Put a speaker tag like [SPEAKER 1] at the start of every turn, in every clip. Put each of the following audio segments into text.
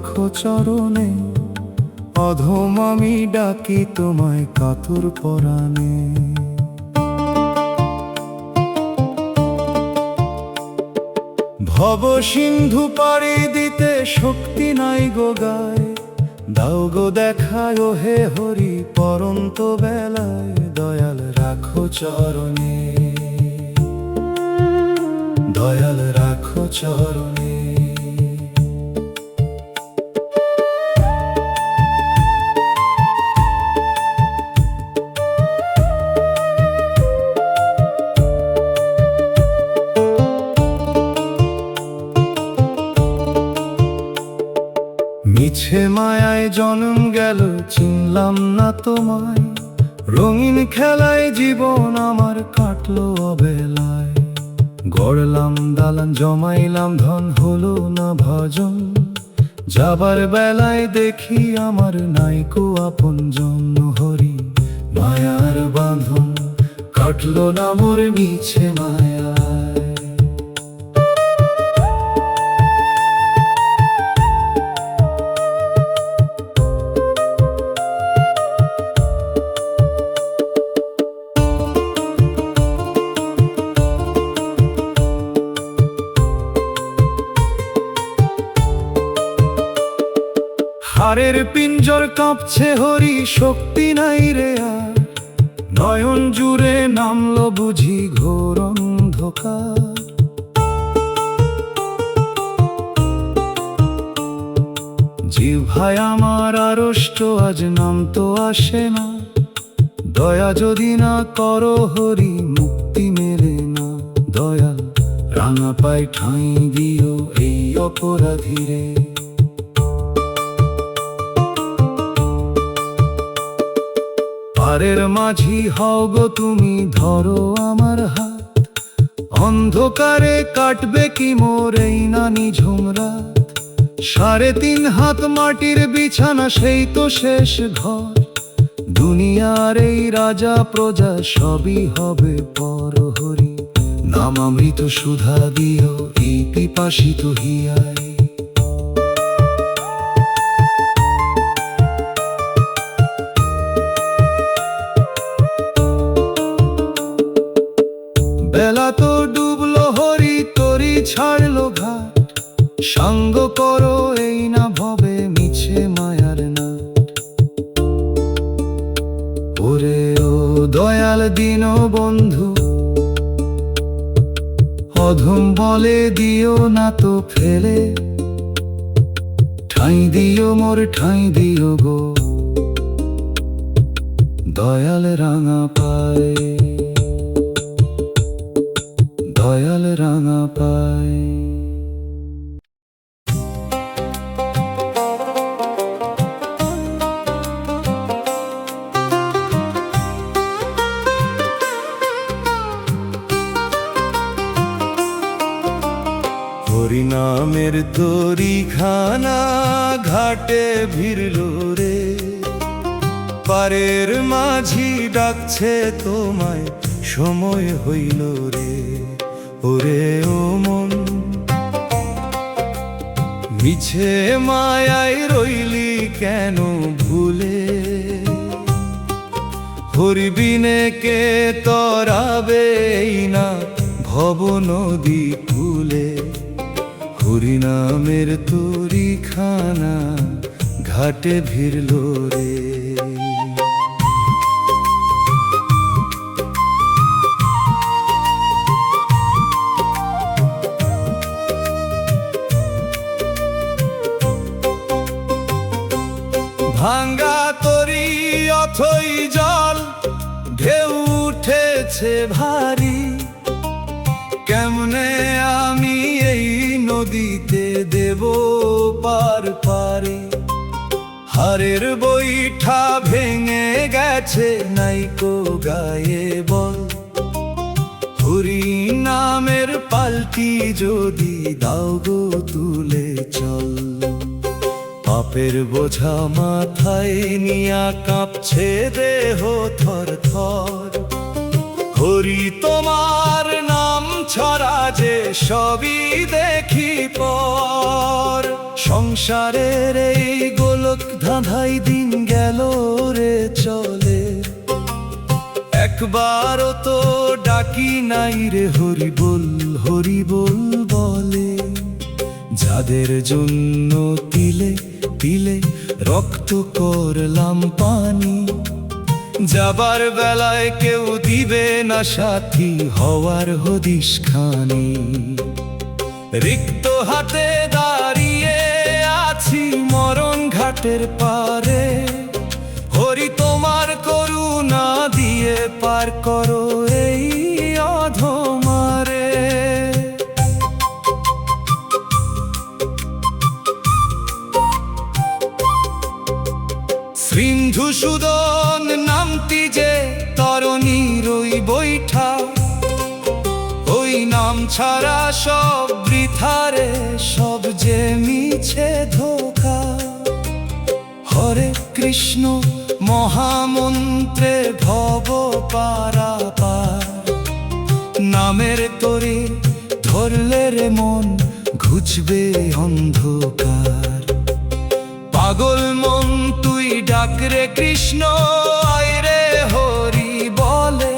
[SPEAKER 1] রাখো চরণে, অধম আমি ডাকি তোমায় কাতর পরাণে। ভব সিন্ধু পাড়ি দিতে শক্তি নাই গো গায়, দাও গো দেখায় ও হে হরি পরন্ত বেলায়, দয়াল রাখো চরণে, দয়াল রাখো চরণে। মিছে মায়ায় জন্ম গেল চিনলাম না তোমায়, রঙিন খেলায় জীবন আমার কাটলো অবেলায়। গড়লাম দালান জমাইলাম ধন হলো না ভজন, যাবার বেলায় দেখি আমার নাইকো আপনজন। হরি মায়ার বাঁধন কাটলো না মোর মিছে মায়ায়। হারের পিঞ্জর কাঁপছে হরি শক্তি নাই রে আর, নয়ন জুড়ে নামলো বুঝি ঘোর অন্ধকার। জিহ্বায় আমার আড়ষ্ট আজ নাম তো আসে না, দয়া যদি না করো হরি মুক্তি মেলে না। দয়াল রাঙা পায় ঠাঁই দিও এই অপরাধীরে, পারের মাঝি হও গো তুমি ধরো আমার হাত, অন্ধকারে কাটবে কি মোর এই না নিঝুম রাত। 3.5 হাত মাটির বিছানা সেই তো শেষ ঘর, দুনিয়ার এই রাজা প্রজা সবই হবে পর। হরি নামামৃত সুধা দিও এই পিপাসিত হিয়ায়। বেলা তো ডুবলো হরি তরি ছাড়লো ঘাট, সঙ্গ করো এই না ভবে মিছে মায়ার না। ওরে ও দয়াল দীন বন্ধু, অধম বলে দিও না তো ফেলে, ঠাঁই দিও মোর ঠাঁই দিও গো দয়াল রাঙা পায়, দয়াল রাঙা পায়। হরিনামের তরিখানা ঘাটে ভিড়ল রে, পারের মাঝি ডাকছে তোমায় সময় হইল রে। ওরে ও মন মিছে মায়ায় রইলি কেন ভুলে, হরিবিনে কে তরাবে এই না ভব নদী কূলে। হরিনামের তরিখানা ঘাটে ভিড়ল রে। ভাঙ্গা তরি অথই জল ঢেউ উঠেছে ভারী, কেমনে আমি এই নদীতে দেব পার পারে। হারের বৈঠা ভেঙে গেছে নাইকো গায়ে বল, হরি নামের পালকি যদি দাও গো তুলে চল। পাপের বোঝা মাথায় নিয়া কাঁপছে দেহ থর থর, হরি তোমার নাম ছড়া যে সবই দেখি পর। সংসারের এই গোলক ধাঁধাই দিন গেল রে চলে, একবারও তো ডাকি নাই রে হরি বল হরি বল বলে। যাদের জন্য তিলে তিলে রক্ত করলাম পানি, যাবার বেলায় কেউ দিবে না সাথী হওয়ার হদিস খানি। রিক্ত হাতে দাঁড়িয়ে আছি মরণ ঘাটের পারে, হরি তোমার করুণা দিয়ে পার করো এই অধমারে। সিন্ধুসূদন নামটি যে তরণীর ওই বৈঠা, ওই নাম ছাড়া সব বৃথারে, সব যে মিছে ধোঁকা। হরে কৃষ্ণ মহামন্ত্রে ভব পারাপার, নামের তরে ধরলে রে মন ঘুচবে অন্ধকার। পাগল মন তুই ডাক রে কৃষ্ণ, আয় রে হরি বলে।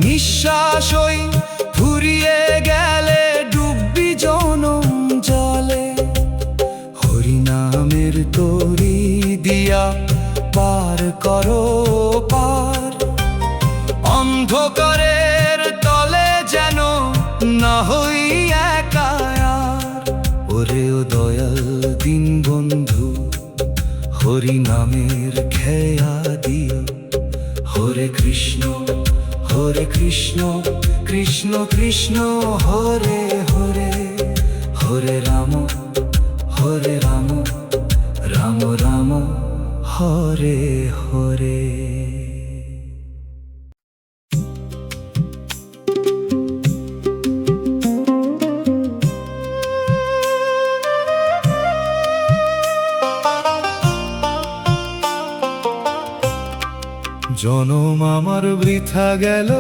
[SPEAKER 1] নিঃশ্বাস ওই ফুরিয়ে গেলে ডুববি জনম জলে। হরি নামের তরি দিয়া পার করো পার, অন্ধকারের তলে যেন না হই একা আর। ওরে ও দয়াল দিন বন্ধু, হরি নামের খেয়া দিও। হরে কৃষ্ণ কৃষ্ণ কৃষ্ণ হরে হরে, হরে রাম রাম রাম হরে হরে। জনম আমার বৃথা গেল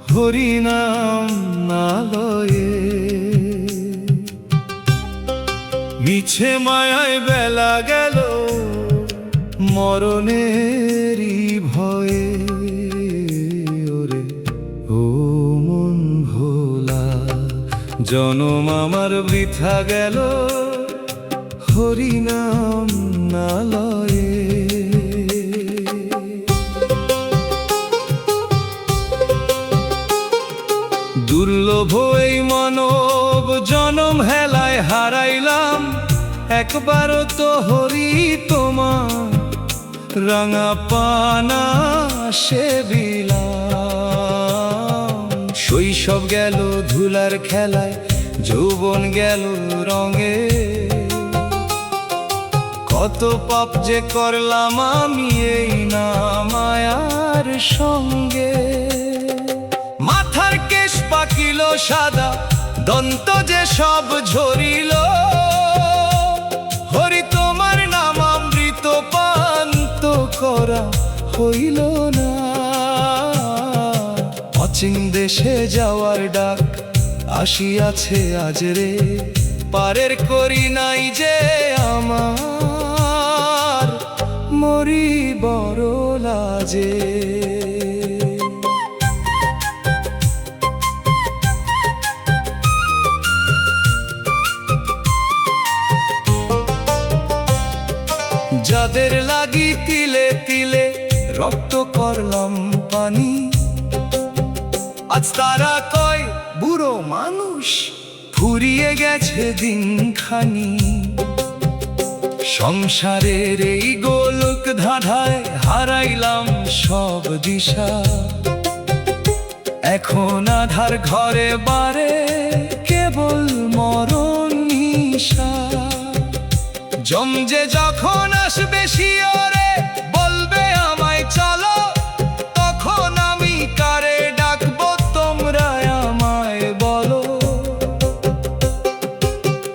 [SPEAKER 1] হরি নাম না লয়ে, মিছে মায়ায় বেলা গেল মরণেরই ভয়ে। ওরে ও মন ভোলা, জনম আমার বৃথা গেল হরি নাম না লয়ে। দুর্লভ এই মানব জনম হেলায় হারাইলাম, একবারও তো হরি তোমার রাঙা পানা সেবিলাম। শৈশব গেল ধুলার খেলায়, যৌবন গেল রঙে, কত পাপ যে করলাম আমি এই না মায়ার সঙ্গে। মাথার কেশ পাকিল সাদা, দন্ত যে সব ঝরিল, হরি তোমার নাম অমৃত পান তো করা হইল না। অচিন দেশে যাওয়ার ডাক আসিয়াছে আজ রে, পারের করি নাই যে আমার মরি বড় লাজে। যাদের লাগি তিলে তিলে রক্ত করলাম পানি, আজ তারা কয় বুড়ো মানুষ, ফুরিয়ে গেছে দিনখানি। সংসারের এই গোলক ধাঁধায় হারাইলাম সব দিশা, এখন আধার ঘরে বারে কেবল মরণ নিশা। জমজে যখন আসবে শিয়রে বলবে আমায় চলো, তখন আমি কারে ডাকবো তোমরা আমায় বলো।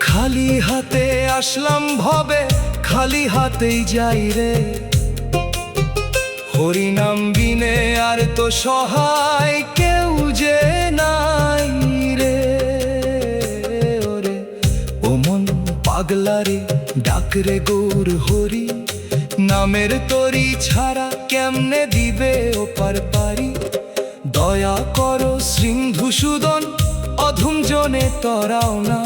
[SPEAKER 1] খালি হাতে আসলাম ভবে, খালি হাতেই যাই রে, হরি নাম বিনে আর তো সহায় কেউ যে না। পাগলারে ডাকরে গৌর হরি, নামের তরি ছাড়া কেমনে দিবে ওপার পারি। দয়া করো সিন্ধুসূদন, অধম জনে তরাও না,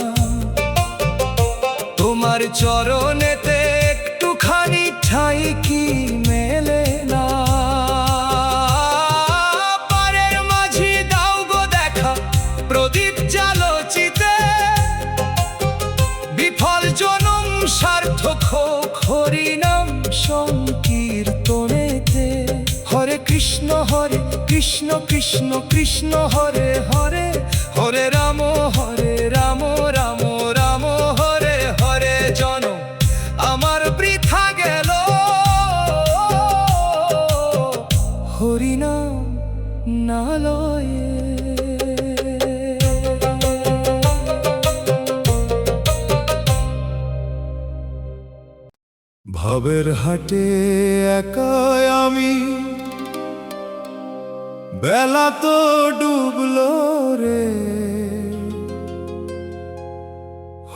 [SPEAKER 1] তোমার চরণেতে একটুখানি ঠাই কি মেলে না। পারের মাঝি দাও গো দেখা, প্রদীপ জালোচিতে বিফল জনম সার্থক হোক হরি নাম সংকীর্তনেতে। হরে কৃষ্ণ কৃষ্ণ কৃষ্ণ হরে হরে, হরে রাম রাম রাম হরে হরে। জনম আমার বৃথা গেল, হরি নাম না লয়ে। ভবের হাটে একাই আমি, বেলা তো ডুবলো রে।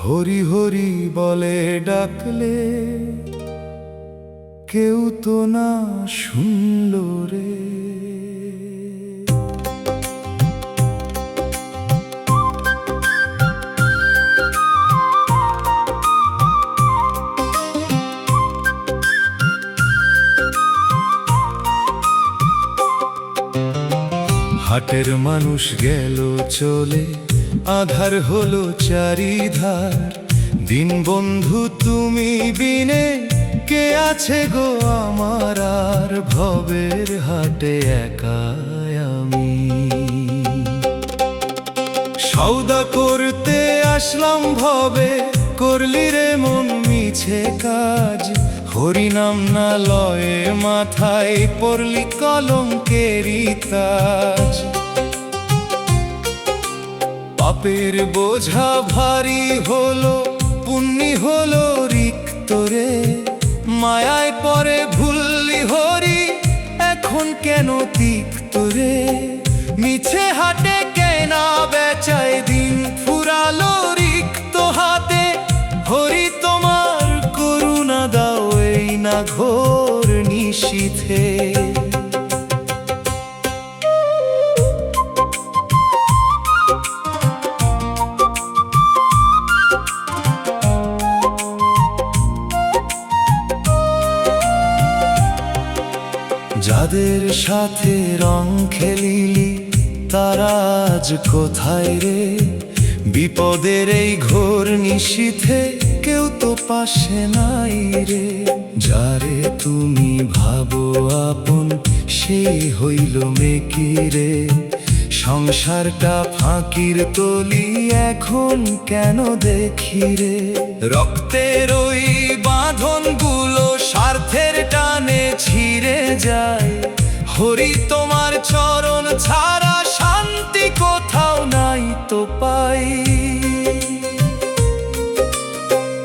[SPEAKER 1] হরি হরি বলে ডাকলে কেউ তো না শুনলো রে। হাটের মানুষ গেল চলে, আধার হলো চারিধার। দিন বন্ধু তুমি বিনে কে আছে গো আমার আর, ভবের হাটে একাই আমি। সওদা করতে আসলাম ভবে, করলি রে মন মিছে কাজ। হরি নাম না লয়ে মাথায় পড়লি কলঙ্কেরি তাজ। পাপের বোঝা ভারী হলো, পুণ্যি হলো রিক্ত রে। মায়ায় পরে ভুললি হরি, এখন কেন তিক্ত রে। মিছে হাটে কেনা বেচায় দিন ফুরালো রিক্ত হাতে। হরি তোমার করুণা দাও এই না ঘোর নিশীথে। যাদের সাথে রং খেলিলি তারা আজ কোথায় রে। বিপদের এই ঘোর নিশীথে কেউ তো পাশে নাই রে। যারে তুমি ভাবো আপন সেই হইল মেকি রে। সংসারটা ফাঁকির তলি এখন কেন দেখি রে। রক্তের ওই বাঁধনগুলো স্বার্থের টানে ছিঁড়ে যায়। হরি তোমার চরণ ছাড়া শান্তি কোথাও নাই তো পাই।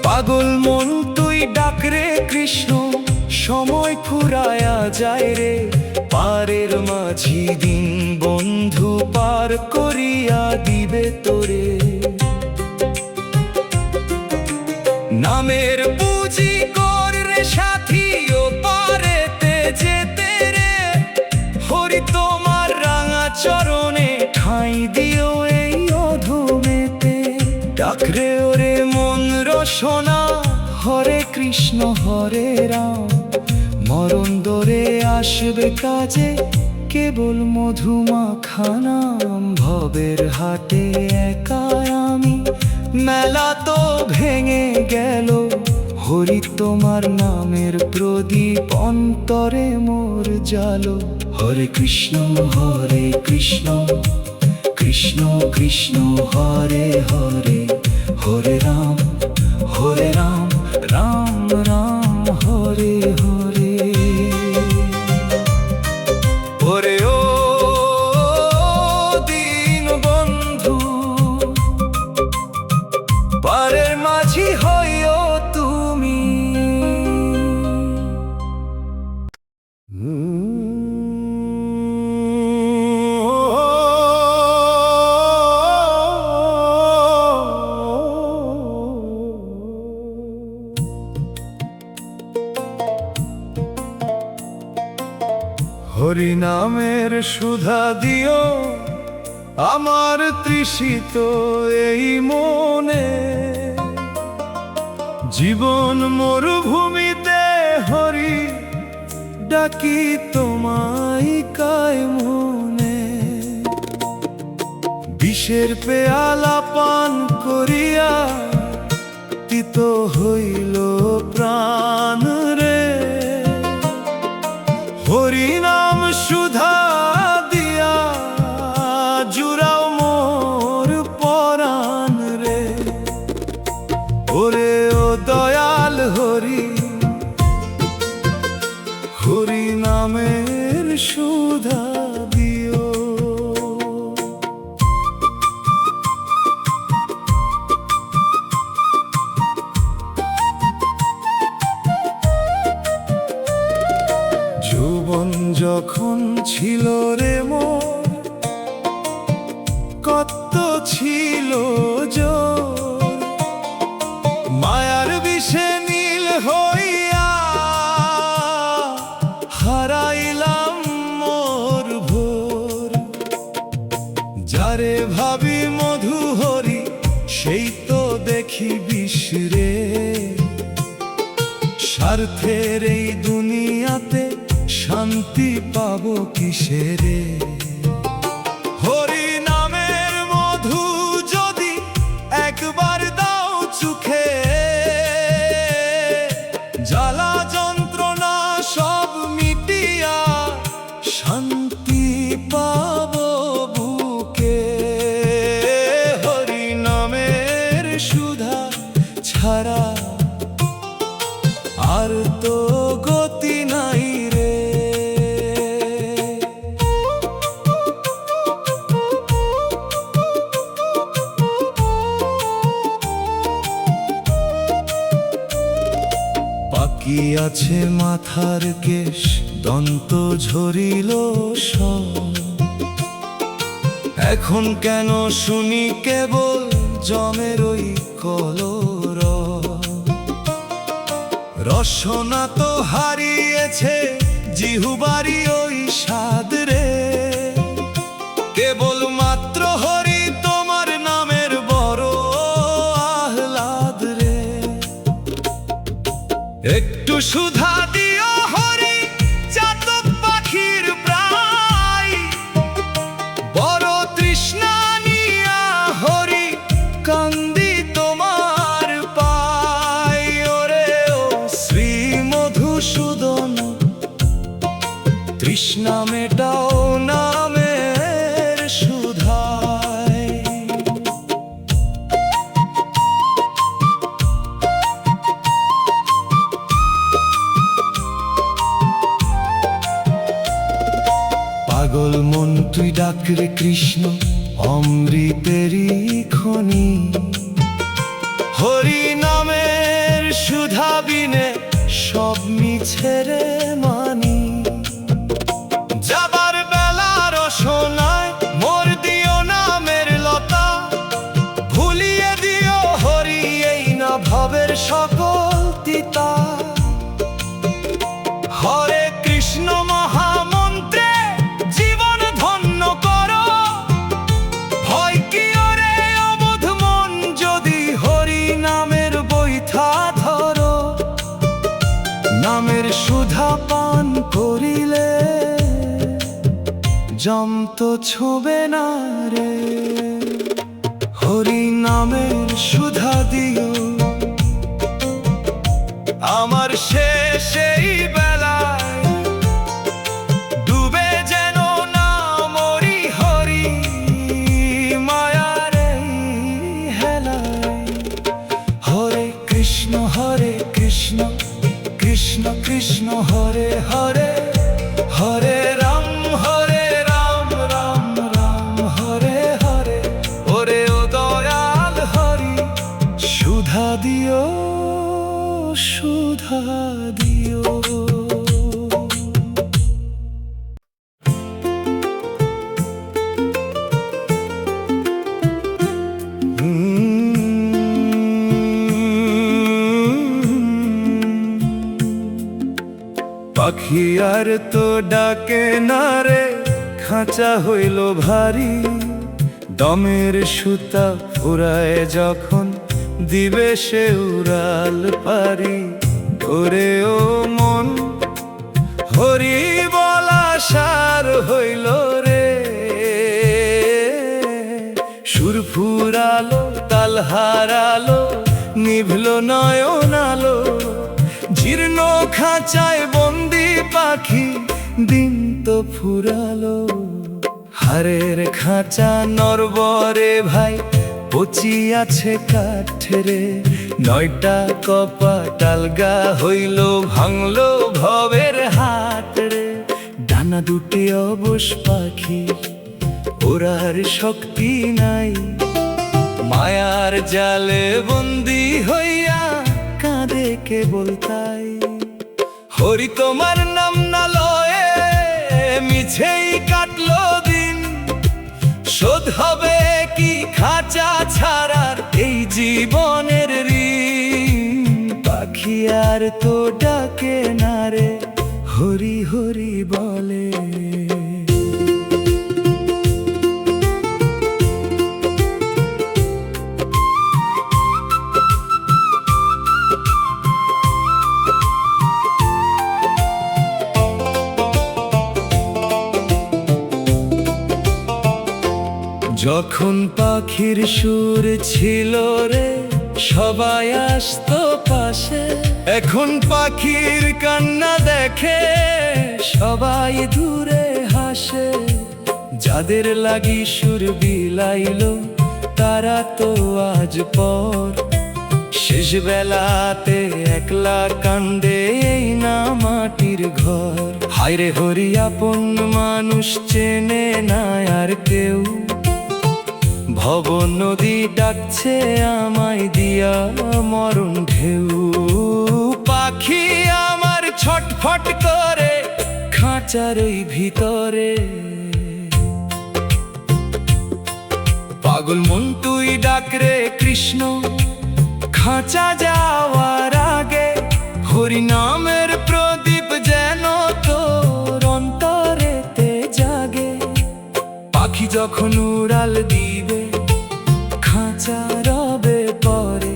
[SPEAKER 1] পাগল মন তুই ডাক রে কৃষ্ণ, সময় ফুরায়া যায় রে। পারের মাঝি দিন বন্ধু পার করিয়া দিবে তোরে। নামের পুঁজি কর রে সাথী ও পারেতে যেতে রে। হরি তোমার রাঙা চরণে ঠাঁই দিও এই অধমেতে। ডাক রে ওরে মন রসনা, হরে কৃষ্ণ হরে রাম। মরণ দরে আসবে কাজে কেবল মধুমাখা নাম। ভবের হাটে একাই আমি, মেলা তো ভেঙে গেল। হরি তোমার নামের প্রদীপ অন্তরে মোর জালো। হরে কৃষ্ণ কৃষ্ণ কৃষ্ণ হরে হরে, হরে রাম রাম রাম হরে হরে। ওরে ও দিন বন্ধু, পারের মাঝি হইও তুমি। নামের সুধা দিও আমার তৃষিত এই মনে। জীবন মরুভূমিতে হরি ডাকি তোমায় কায় মনে। বিষের পেয়ালা পান করিয়া তিত হইল প্রাণ রে। হরি নাম সুধা দিয়া জুড়াও মোর পরাণ রে। ওরে ও দয়াল হরি, হরি নামের সুধা দিও। যৌবন যখন ছিল রে মোর, কত ছিল জোর। মায়ার বিষে নীল হইয়া হারাইলাম মোর ভোর। যারে ভাবি মধু হরি সেই তো দেখি বিষ রে। স্বার্থের এই দুনিয়াতে শান্তি পাবো কিসেরে। হরি নামের মধু যদি একবার দাও চোখে, জ্বালা যন্ত্রণা সব মিটিয়া শান্তি পাবো বুকে। হরি নামের সুধা ছাড়া আর তো গতি নাই রে। বাকি আছে মাথার কেশ, দন্ত ঝরিল সব। এখন কেন শুনি কেবল জমের ওই কলরব। রসনা তো হারিয়েছে জিহুবারি ওই স্বাদ রে। কেবল মাত্র হরি তোমার নামের বড় আহ্লাদ রে। একটু সুধা দিও হরি চাতক পাখির প্রায়। বড় তৃষ্ণা নিয়া হরি কান্দি তোমার পায়। ওরে ও শ্রী মধুসূদন, তৃষ্ণা মেটাও নামের সুধায়। পাগল মন তুই ডাক রে কৃষ্ণ, অমৃতেরই খনি। হরি নামের সুধা বিনে সব মিছে রে মানি। যাবার বেলা রসনায় মোর দিও নামের লতা। ভুলিয়ে দিও হরি এই না ভবের সকল তিতা। হরে কৃষ্ণ মহামন্ত্রে জীবন ধন্য করো। ভয় কি ওরে অবোধ মন যদি হরি নামের বৈঠা ধরো। নামের সুধা পান করিলে জম তো ছোবে না রে। হরি নামের সুধা দিও আমার শেষ এই বেলায়। ডুবে যেন না মরি হরি মায়ার এই হেলায়। হরে কৃষ্ণ কৃষ্ণ কৃষ্ণ হরে হরে, হরে রাম রাম রাম হরে হরে। ওরে ও দয়াল হরি সুধা দিও, সুধা দিও। পাখি আর তো ডাকে না রে খাঁচা হইল ভারী, দমের সুতা ফুরায় যখন দিবে সে উড়াল পারি। ওরে ও মন, হরি বলা সার হইল রে। সুর ফুরালো, তাল হারালো, নিভল নয়ন আলো। জীর্ণ খাঁচায় বন্দি পাখি, দিন তো ফুরালো। হারের খাঁচা নরবরে ভাই, পচি আছে কাঠরে। 9টা কপাট আলগা হইল, ভাঙলো ভবের হাট রে। ডানা দুটি অবশ পাখি, ওরার শক্তি নাই। মায়ার জালে বন্দি হইয়া কাঁদে কেবল তাই। হরি তোমার নাম না লয়ে মিছেই কাটলো দিন। শোধ হবে কি খাঁচা ছাড়ার এই জীবনের ঋণ। পাখি আর তো ডাকে না রে, হরি হরি বলে। যখন পাখির সুর ছিল রে, সবাই আসতো পাশে। এখন পাখির কান্না দেখে সবাই দূরে হাসে। যাদের লাগি সুর বিলাইলো, তারা তো আজ পর। শেষ বেলাতে একলা কান্দে এই না মাটির ঘর। হায়রে হরি আপন মানুষ চেনে না আর কেউ। ভব নদী ডাকছে আমায় দিয়া মরণ ঢেউ। পাখি আমার ছটফট করে খাঁচার ওই ভিতরে। পাগল মন তুই ডাক রে কৃষ্ণ, খাঁচা যাওয়ার আগে। হরি নামের প্রদীপ যেন তোর অন্তরেতে জাগে। পাখি যখন উড়াল দিবে, খাঁচা রবে পরে।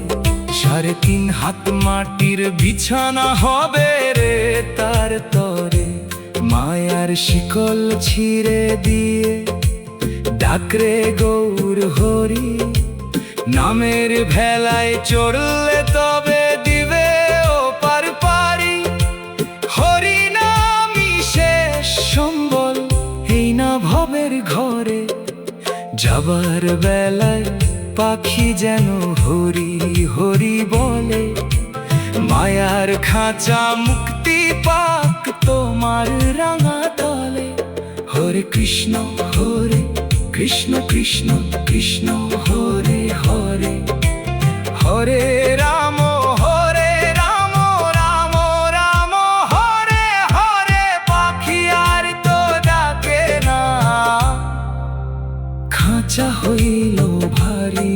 [SPEAKER 1] 3.5 হাত মাটির বিছানা হবে রে তার তরে। মায়ার শিকল ছিঁড়ে দিয়ে ডাকরে গৌর হরি। নামের ভেলায় চড়লে তবে দিবে ও পার পারি। হরি নামই শেষ সম্বল এই না ভবের ঘরে। যাবার বেলায় পাখি যেন হরি হরি বলে। মায়ার খাঁচা মুক্তি পাক তোমার রাঙা তলে। হরে কৃষ্ণ কৃষ্ণ কৃষ্ণ কৃষ্ণ হরে হরে। হরে রাম রাম রাম হরে হরে। পাখি আর তো ডাকে না, খাঁচা হইল ভারী।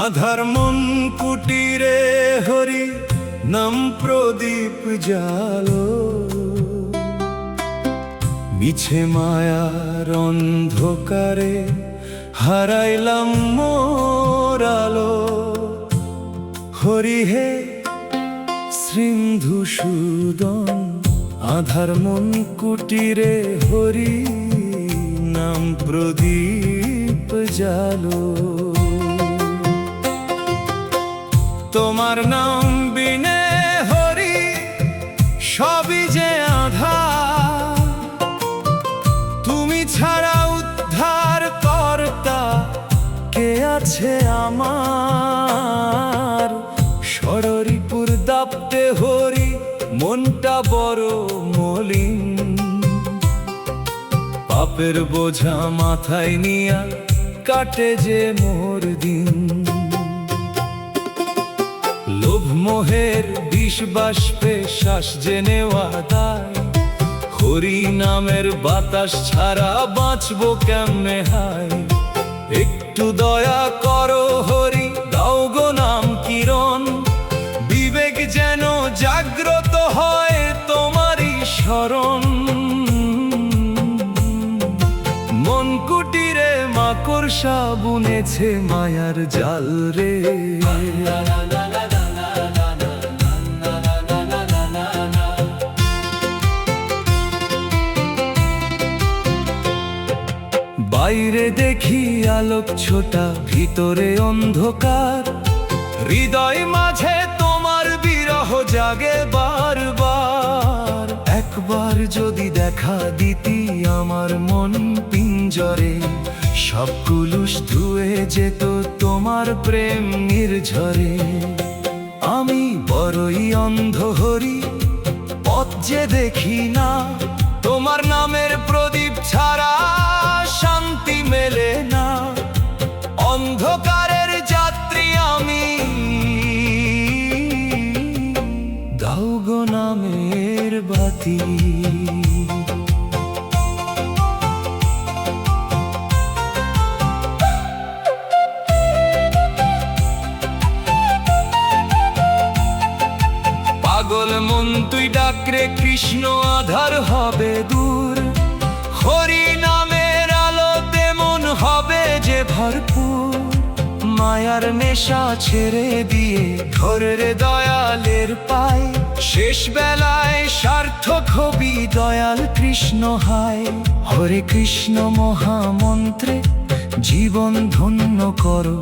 [SPEAKER 1] আধার মন কুটিরে হরি নাম প্রদীপ জালো। মিছে মায়ার অন্ধকারে হারাইলাম মোর আলো। হরি হে সিন্ধু সুদন, আধার মন কুটিরে হরি নাম প্রদীপ জালো। তোমার নাম বিনে হরি সবই যে আধার। তুমি ছাড়া উদ্ধার কর্তা কে আছে আমার। ষড়রিপুর দাপতে হরি মনটা বড় মলিন। পাপের বোঝা মাথায় নিয়া কাটে যে মোর দিন। লোভ মোহের বিষ বাষ্পে শ্বাস যে নেওয়া দায়। হরি নামের বাতাস ছাড়া বাঁচবো কেমনে হায়। একটু দয়া করো হরি, দাও গো নাম কিরণ, বিবেক যেন জাগ্রত হয় তোমারই শরণ। মন কুটিরে মাকড়সা বুনেছে মায়ার জাল রে। বাইরে দেখি আলোক ছোটা, ভিতরে অন্ধকার, হৃদয় মাঝে তোমার বিরহ জাগে বারবার। একবার যদি দেখা দিতি আমার মন পিঞ্জরে, সব কুলুস ধুয়ে যেত তোমার প্রেম নির্ঝরে। আমি বড়ই অন্ধ হরি, পথ যে দেখি না, তোমার নামের প্রদীপ ছাড়া শান্তি মেলে না। অন্ধকারের যাত্রী আমি, দাও গো নামের বাতি। পাগল মন তুই ডাকরে কৃষ্ণ, আধার হবে দূর। হরি নামের আলোতে মন হবে যে ভরপুর। মায়ার নেশা ছেড়ে দিয়ে ধরে দয়ালের পায়, শেষ বেলায় সার্থক হবি দয়াল কৃষ্ণ হায়। হরে কৃষ্ণ মহামন্ত্রে জীবন ধন্য করো,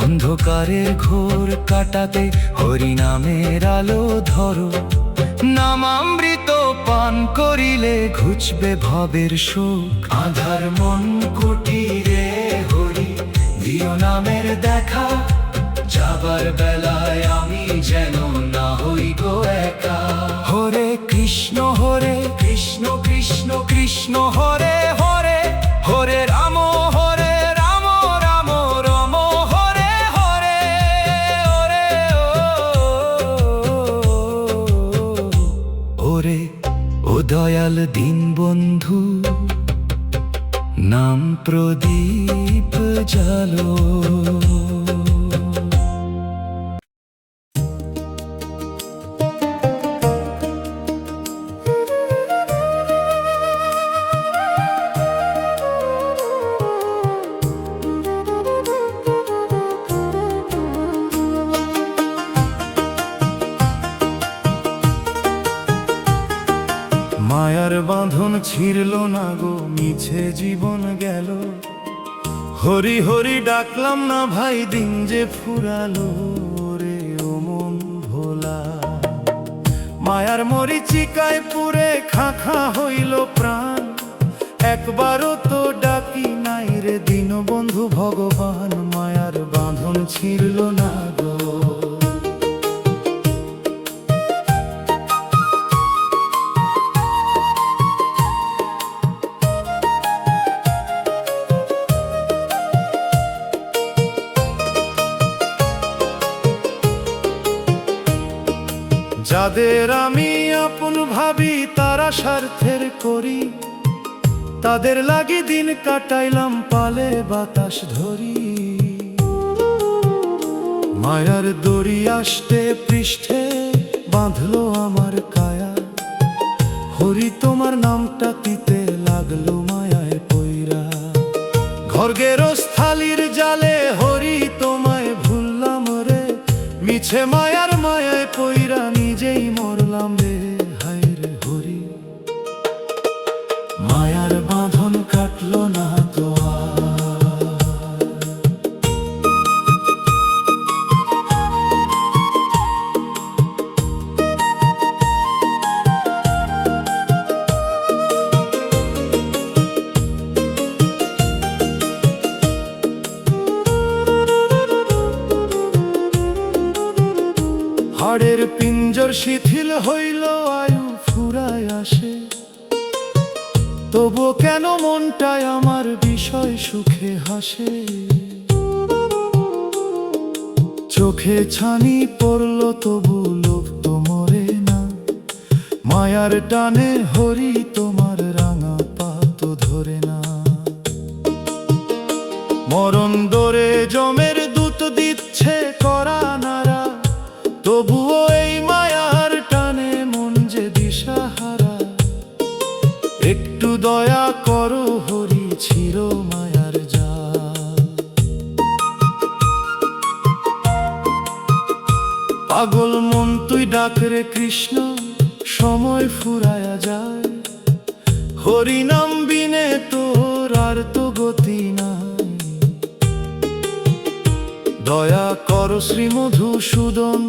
[SPEAKER 1] অন্ধকারের ঘোর কাটাতে হরি নামের আলো ধরো। নামামৃত পান করিলে ঘুচবে ভবের শোক। আধার মন কুটিরে হরি, দিও নামের দেখা, যাবার বেলায় আমি যেন না হই গো একা। হরে কৃষ্ণ কৃষ্ণ কৃষ্ণ হরে হরে, হরে রাম হরে রাম রাম রাম হরে হরে। ওরে ওরে ও দয়াল দীন বন্ধু, নাম প্রদীপ জালো। মায়ার বাঁধন ছিঁড়ল না গো, মিছে জীবন গেল। হরি হরি ডাকলাম না ভাই, দিন যে ফুরালো রে ও মন ভোলা। মায়ার মরিচিকায় পুরে খাখা হইল প্রাণ, একবারও তো ডাকি নাই রে দীনবন্ধু ভগবান। মায়ার বাঁধন ছিঁড়ল না গো। যাদের আমি আপন ভাবি তারা স্বার্থের করি, তাদের লাগি দিন কাটাইলাম পালে বাতাস ধরি। মায়ার দড়ি আসতে পৃষ্ঠে বাঁধলো আমার কায়া, হরি তোমার নামটা তিতে লাগলো মায়ায় পইরা। ঘর গেরস্থালির জালে হরি তোমায় ভুললাম রে, মিছে মায়ার মায়ায় পইরা নিজেই মরলাম রে। হায় রে হরি, মায়ার বাঁধন কাটলো না তো আর। হাড়ের পিঞ্জর শিথিল হইল, আয়ু ফুরায় আসে, তবু কেন মনটায় আমার বিষয় সুখে হাসে। চোখে ছানি পড়ল তবু লোভ তো মরে না, মায়ার টানে হরি তোমার মরণ ডোরে জমের দূত দিচ্ছে করা নারা, তবুও এই মায়ার টানে মন যে দিশাহারা। একটু দয়া করো হরি, ছিল মায়ার জাল। পাগল মন তুই ডাক রে কৃষ্ণ, সময় ফুরায়া যায়। হরি নাম বিনে তোর আর তো গতি নাই। দয়া করো শ্রী মধুসূদন,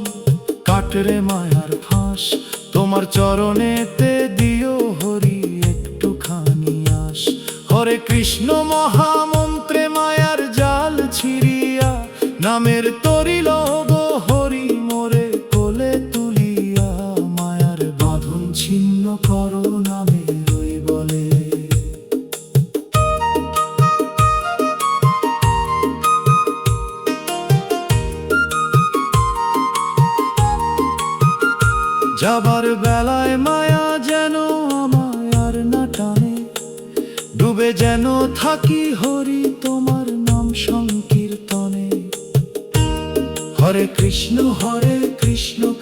[SPEAKER 1] কাটরে মায়ার ফাঁস। তোমার চরণেতে দিও হরি একটুখানি আস। হরে কৃষ্ণ মহামন্ত্রে মায়ার জাল ছিড়িয়া, নামের তরিল গো হরি মোরে কোলে তুলিয়া। মায়ার বাঁধন ছিন্ন করো নামের ওই বলে। যাবার বেলায় মায়া যেন আমায় আর না টানে, ডুবে যেন থাকি হরি তোমার নাম সংকীর্তনে। হরে কৃষ্ণ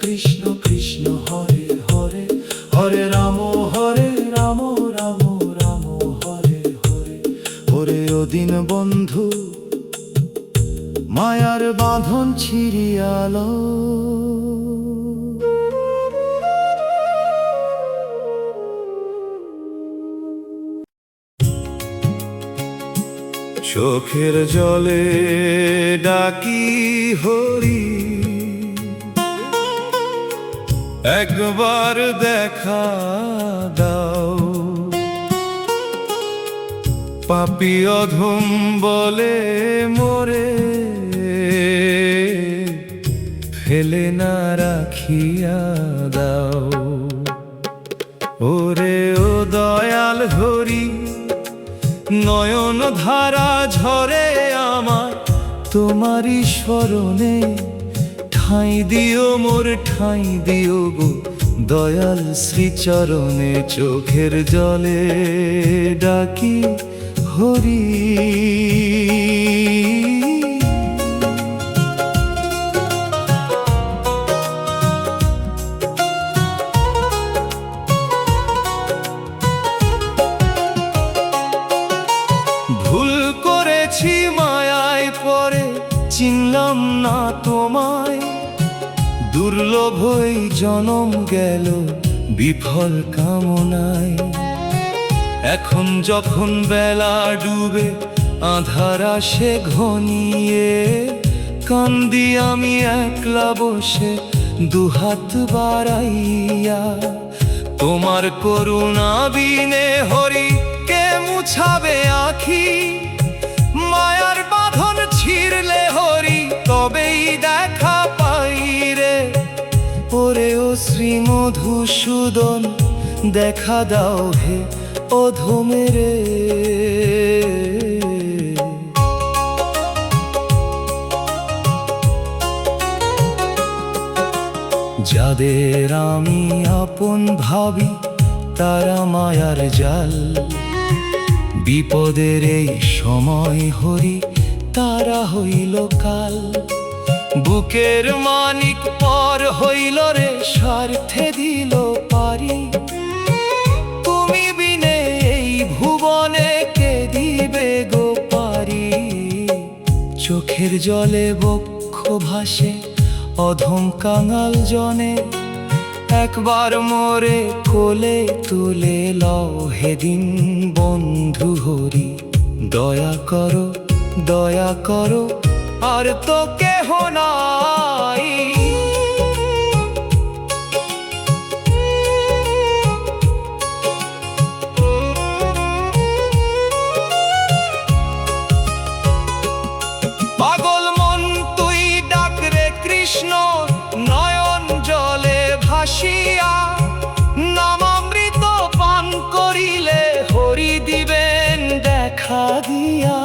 [SPEAKER 1] কৃষ্ণ কৃষ্ণ হরে হরে, হরে রাম রাম রাম হরে হরে। হরে ও দিন বন্ধু, মায়ার বাঁধন ছিড়িয়ালো। চোখের জলে ডাকি হরি, একবার দেখা দাও। পাপী অধম বলে মোরে, ফেলে না রাখিয়া দাও। ওরে ও দয়াল হরি, নয়ন ধারা ঝরে আমার তোমারই স্মরণে। ঠাঁই দিও মোর ঠাঁই দিও গো দয়াল শ্রীচরণে। চোখের জলে ডাকি হরি, ভুল করেছি মায়ায় পরে চিনলাম না তোমায়। দুর্লভ এই জনম গেল বিফল কামনায়। এখন যখন বেলা ডুবে আঁধার আসে ঘনিয়ে, কান্দি আমি একলা বসে দুহাত বাড়াইয়া। তোমার করুণা বিনে হরি কে মুছাবে আখি। মায়ার বাঁধন ছিড়লে হরি তবেই দেখা পাই রে। ওরে ও শ্রী মধুসূদন, দেখা দাও হে অধমেরে। যাদের আমি আপন ভাবি তারা মায়ার জাল। বিপদের এই সময় হরি তারা হইল কাল। বুকের মানিক পর হইল রে, স্বার্থে দিল পারি। তুমি বিনে এই ভুবনে কে দিবে গো পারি। চোখের জলে বক্ষ ভাসে অধম কাঙাল জনে। একবার মোরে কোলে তুলে লও হেদিন বন্ধু হরি। দয়া করো আর তো কেহ নাই। পাগল মন তুই ডাক রে কৃষ্ণ, নয়ন জলে ভাসিয়া। নামামৃত পান করিলে হরি দিবেন দেখা দিয়া।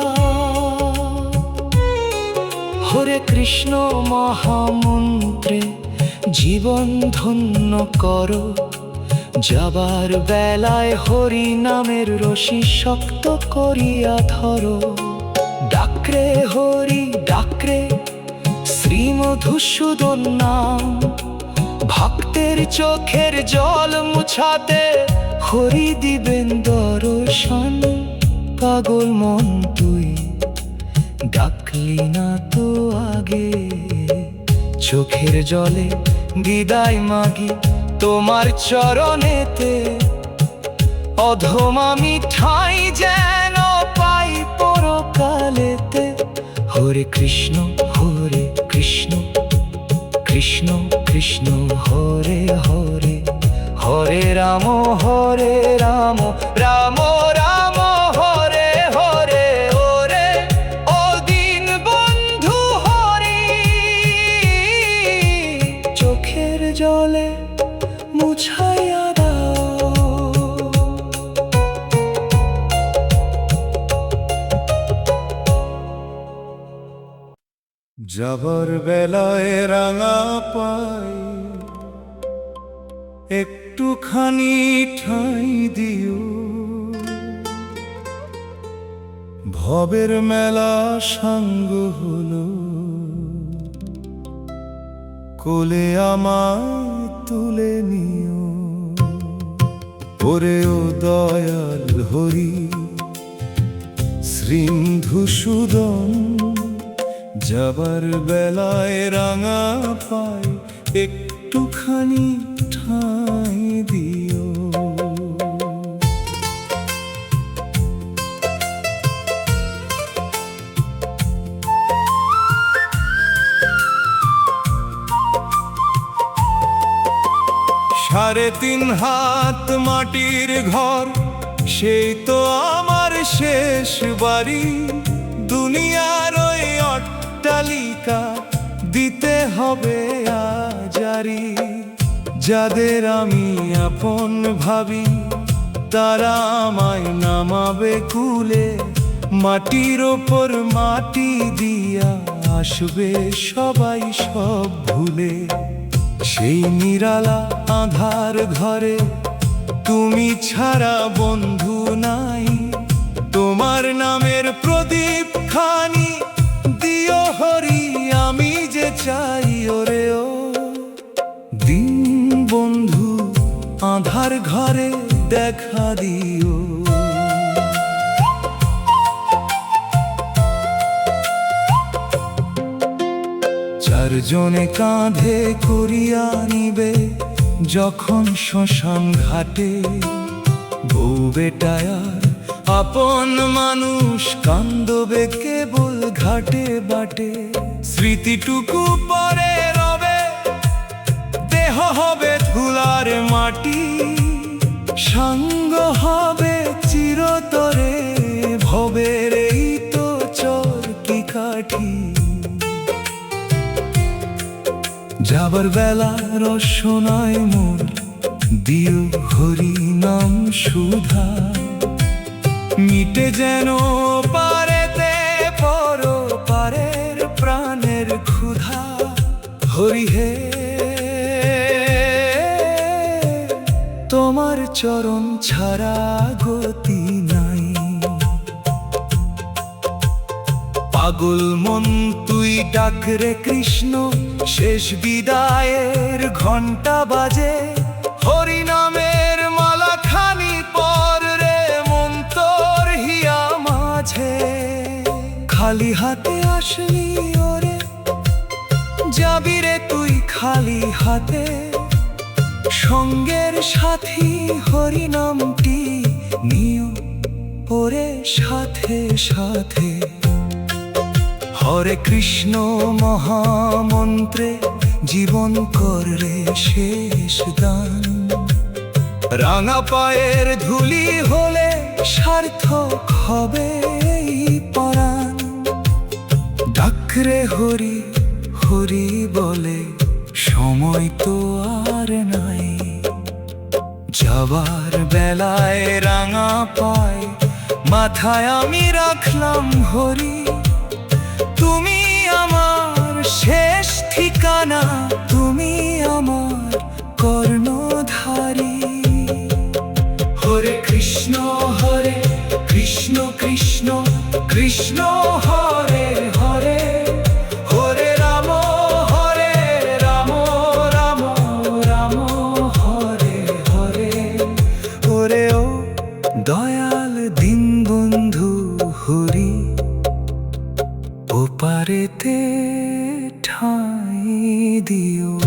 [SPEAKER 1] হরে কৃষ্ণ মহামন্ত্রে জীবন ধন্য করো। যাবার বেলায় হরি নামের রশি শক্ত করিয়া ধরো। ডাক
[SPEAKER 2] ডাকরে হরি ডাকরে শ্রী মধুসূদন নাম, ভক্তের চোখের জল মুছাতে হরি দিবেন দর্শন। পাগল মন তুই ডাকলি না তো আগে, চোখের জলে বিদায় মাগি তোমার চরণেতে। অধম আমি ঠাঁই যেন পাই পরকালেতে। হরে কৃষ্ণ কৃষ্ণ কৃষ্ণ হরে হরে, হরে রাম রাম রাম হরে হরে। ওরে ও দিন বন্ধু হরি, চোখের জলে মুছাইয়া দাও।
[SPEAKER 1] যাবার বেলায় রাঙা পাই একটুখানি ঠাঁই দিও। ভবের মেলা সাঙ্গ হলো, কোলে আমায় তুলে নিও। ওরে ও দয়াল হরি সিন্ধুসূদন, যাবার বেলায় রাঙা পাই একটুখানি ঠাঁই দিও। সাড়ে তিন হাত মাটির ঘর, সেই তো আমার শেষ বাড়ি। দুনিয়ার ওই অট্টালিকা দিতে হবে আজারি। যাদের আমি আপন ভাবি তারা আমায় নামাবে কুলে, মাটির ওপর মাটি দিয়া আসবে সবাই সব ভুলে। সেই নিরালা আঁধার ঘরে তুমি ছাড়া বন্ধু নাই, তোমার নামের প্রদীপ খানি দিও হরি আমি যে চাই। ওরে ও দিন বন্ধু আঁধার ঘরে দেখা দিও। চারজনে কাঁধে করিয়া নিবে যখন শ্মশান ঘাটে। বউ বেটায়ার আপন মানুষ কান্দবে কেবল ঘাটে বাটে। স্মৃতিটুকু পরে রবে, দেহ হবে ধুলার মাটি। সাঙ্গ হবে চিরতরে ভবের এই তো চরকি কাঠি। যাবার বেলা রসনায় মোর দিও হরি নাম সুধা। মিটে যেন পারেতে পর পারের প্রাণের ক্ষুধা। হরি হে তোমার চরণ ছাড়া গতি নাই। পাগল মন তুই ডাক রে কৃষ্ণ, শেষ বিদায়ের ঘন্টা বাজে। হরি নামের মালা খানি পর রে মন তোর হিয়া মাঝে। খালি হাতে আসলি ওরে, যাবি রে তুই খালি হাতে। সঙ্গের সাথী হরি নামটি নিও ওরে সাথে সাথে। হরে কৃষ্ণ মহামন্ত্রে জীবন কররে শেষ দান। রাঙা পায়ের ধুলি হলে সার্থক হবে এই পরাণ। ডাকরে হরি হরি বলে সময় তো আর নাই। যাবার বেলায় রাঙা পায় মাথায় আমি রাখলাম হরি। তুমি আমার শেষ ঠিকানা, তুমি আমার কর্ণধারী। হরে কৃষ্ণ কৃষ্ণ কৃষ্ণ হরে
[SPEAKER 2] কাল দিন বন্ধু হরি ওপারেতে ঠাঁই দিও।